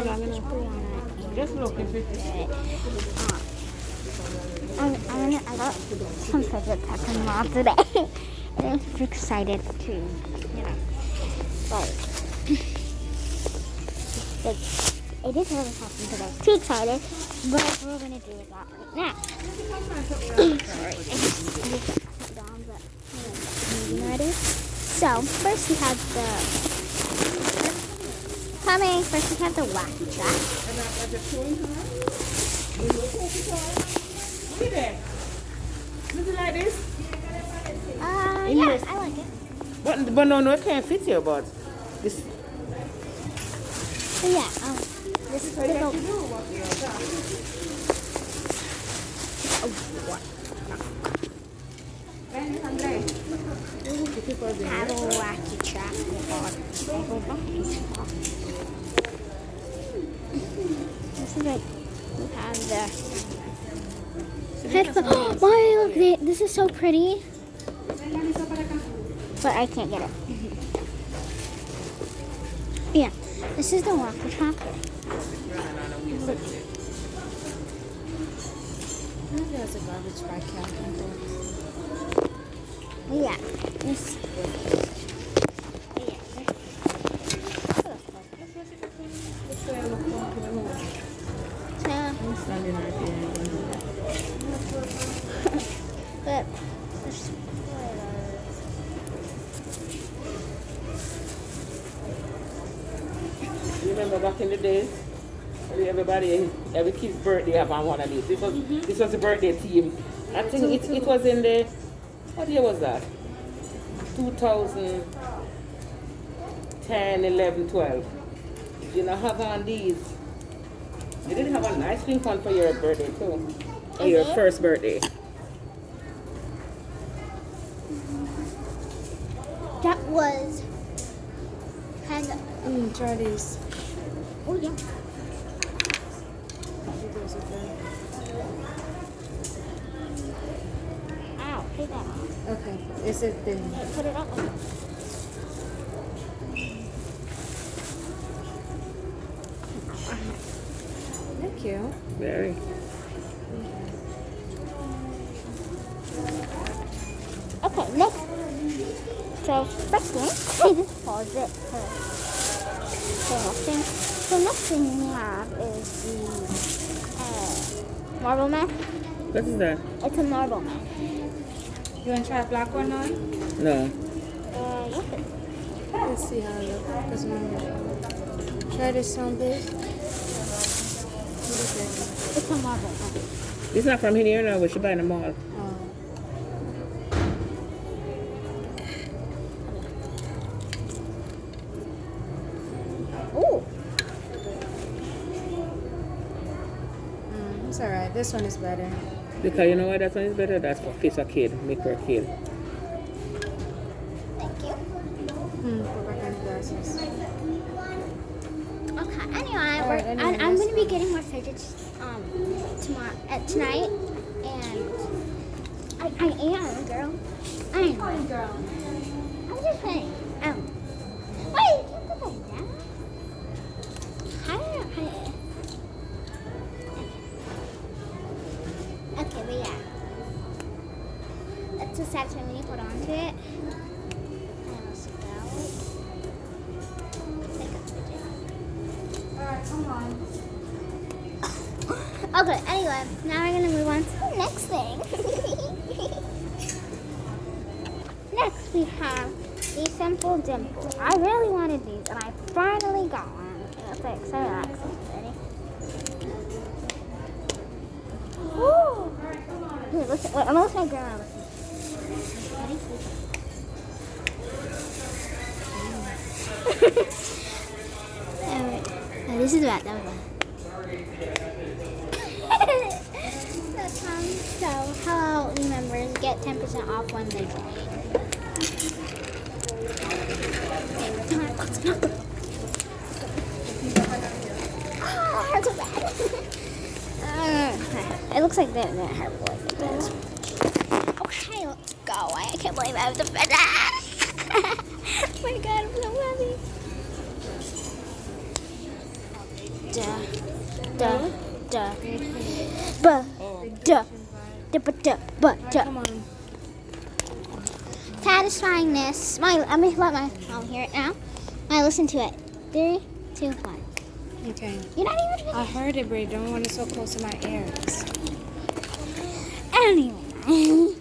how long enough. Just look if it. I got some Fidgets at the mall today. And I'm super excited to, like, it didn't really happen today. Too excited, but we're gonna do that right now. Sorry, I just put down, but moving already. So first we have First we have the wacky track. Look at that. Does it like this? Yes, I like it. But no, it can't fit here, but this. So yeah, this is the go. Have a wacky track. This is like we have the headphone. Oh, wow, look! This is so pretty. But I can't get it. Yeah, this is the wacky track. Maybe has a garbage bag cap. Yeah, this. But Remember back in the days, every kid's birthday have on one of these. This was the birthday theme. I think it was in the, what year was that? 2010, 11, 12. You know, have on these. You did have a nice pink one for your birthday too. Or your first birthday. that was kind of. Try these. Oh yeah. Those are good. Ow! Take that off. Okay, is it thin? Hey, put it up. Thank you. Very. Okay, next. So first thing, I just pause it for nothing. So next thing we have is the marble man. What is that? It's a marble man. You want to try a black one on? No. Yes. Let's see how it looks. Because try this on this. What is it? It's a marble man. This not from here, no. We should buy in the mall. Oh. Ooh. It's alright. This one is better. Because you know why that one is better? That's for fit a kid, make her a kid. Thank you. Put back on the glasses. Okay. Anyway, Alright, I'm going to be getting more Fidgets tonight, and I am, girl. I am, girl. I'm just saying. Wait, you can't put that down. Okay, but yeah. That's a section when you put onto it. And let's go. Take a Fidget. Alright, come on. Okay, anyway, now we're going to move on to the next thing. Next, we have the Simple Dimple. I really wanted these, and I finally got one. It's like so relaxing. Ready? Woo! Here, listen. Wait, I'm going to my grandma. Ready? This is bad. That was bad. So, hello, new members, get 10% off when they join. Oh, hurts so bad. It looks like that hurt boy. Okay, let's go. I can't believe I have to finish. Oh my god, I'm so happy. da, da, da, ba, da, da, ba, da, ba, da. Come on. Satisfyingness. Let me let my mom hear it now. Listen to it. 3, 2, 1. Okay. You're not even. I heard it, but I don't want it so close to my ears. Anyway.